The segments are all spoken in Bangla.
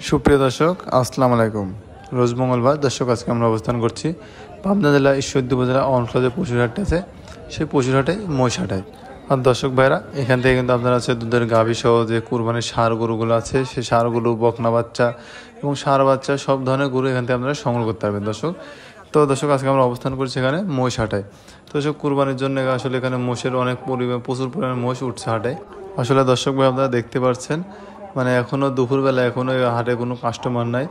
সুপ্রিয় দর্শক আসসালামু আলাইকুম। রোজ মঙ্গলবার দর্শক আজকে আমরা অবস্থান করছি পাবনা জেলা ঈশ্বরদী উপজেলা অনখলা যে পশুরহাটটা আছে সেই পশুরহাটে মহিষহাটায়। আর দর্শক ভাইরা এখান থেকে কিন্তু আপনারা আছে দুধের গাভী সহ যে কুরবানির ষাঁড় গরুগুলো আছে সেই ষাঁড় গরু, বকনা বাচ্চা এবং ষাঁড় বাচ্চা সব ধরনের গরু এখান থেকে আপনারা সংগ্রহ করতে পারবেন দর্শক। তো দর্শক আজকে আমরা অবস্থান করছি এখানে মহিষহাটায়। তো দর্শক কুরবানির জন্য আসলে এখানে মোষের অনেক প্রচুর পরিমাণে মোষ উঠছে হাটে। আসলে দর্শক ভাই আপনারা দেখতে পাচ্ছেন মানে এখনও দুপুরবেলা এখনও এই হাটে কোনো কাস্টমার নাই।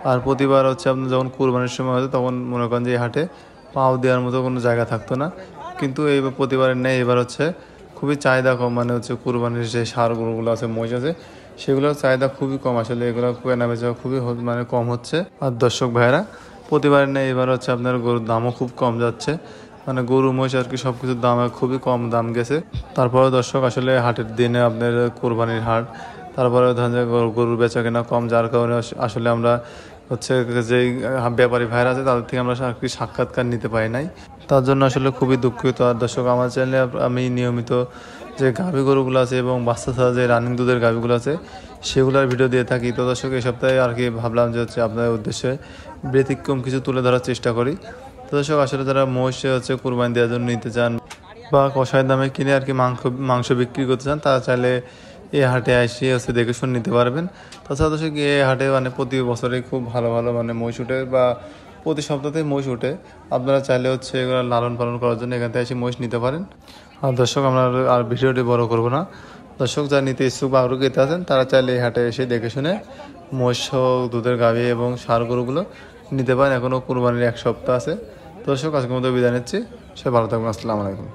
আর প্রতিবার হচ্ছে আপনার যখন কুরবানির সময় হতো তখন মনে করেন যে এই হাটে পাও দেওয়ার মতো কোনো জায়গা থাকতো না, কিন্তু এই প্রতিবারের নেই। এবার হচ্ছে খুবই চাহিদা কম, মানে হচ্ছে কুরবানির যে ষাঁড় গরুগুলো আছে, মহিষ আছে, সেগুলোর চাহিদা খুবই কম। আসলে এগুলো কেনা বেচা খুবই মানে কম হচ্ছে। আর দর্শক ভাইরা প্রতিবারের নেই, এবার হচ্ছে আপনার গরুর দামও খুব কম যাচ্ছে, মানে গরু মহিষ আর কি সব কিছুর দাম খুবই কম দাম গেছে। তারপরে দর্শক আসলে হাটের দিনে আপনার কোরবানির হাট, তারপরে ধরেন যে গরুর বেচা কেনা কম, যার কারণে আসলে আমরা হচ্ছে যেই ব্যাপারী ভাইরা আছে তাদের থেকে আমরা আর কি সাক্ষাৎকার নিতে পারি নাই, তার জন্য আসলে খুবই দুঃখিত। আর দর্শক আমার চ্যানেলে আমি নিয়মিত যে গাভী গরুগুলো আছে এবং বাচ্চা ছাড়া যে রানিং দুধের গাভীগুলো আছে সেগুলোর ভিডিও দিয়ে থাকি। তো দর্শক এই সপ্তাহে আর কি ভাবলাম যে হচ্ছে আপনাদের উদ্দেশ্যে ব্যতিক্রম কিছু তুলে ধরার চেষ্টা করি। তো দর্শক আসলে যারা মহিষে হচ্ছে কুরবানি দেওয়ার জন্য নিতে চান বা কষায়ের দামে কিনে আর কি মাংস বিক্রি করতে চান, তারা চাইলে এই হাটে এসে হচ্ছে দেখে শুনে নিতে পারবেন। তাছাড়া দর্শক এই হাটে মানে প্রতি বছরে খুব ভালো ভালো মানে মহিষ উঠে বা প্রতি সপ্তাহে মহিষ উঠে। আপনারা চাইলে হচ্ছে এগুলো লালন পালন করার জন্য এখান থেকে এসে মহিষ নিতে পারেন। আর দর্শক আমরা আর ভিডিওটি বড় করব না। দর্শক যারা নিতে ইচ্ছুক বা আগ্রহীতে আছেন তারা চাইলে এই হাটে এসে দেখে শুনে মহিষ দুধের গাভী এবং ষাঁড় গরুগুলো নিতে পারেন। এখনও কুরবানির 1 সপ্তাহ আছে। দর্শক আজকের মতো বিদায় নিচ্ছি, সবাই ভালো থাকবেন। আসসালামু আলাইকুম।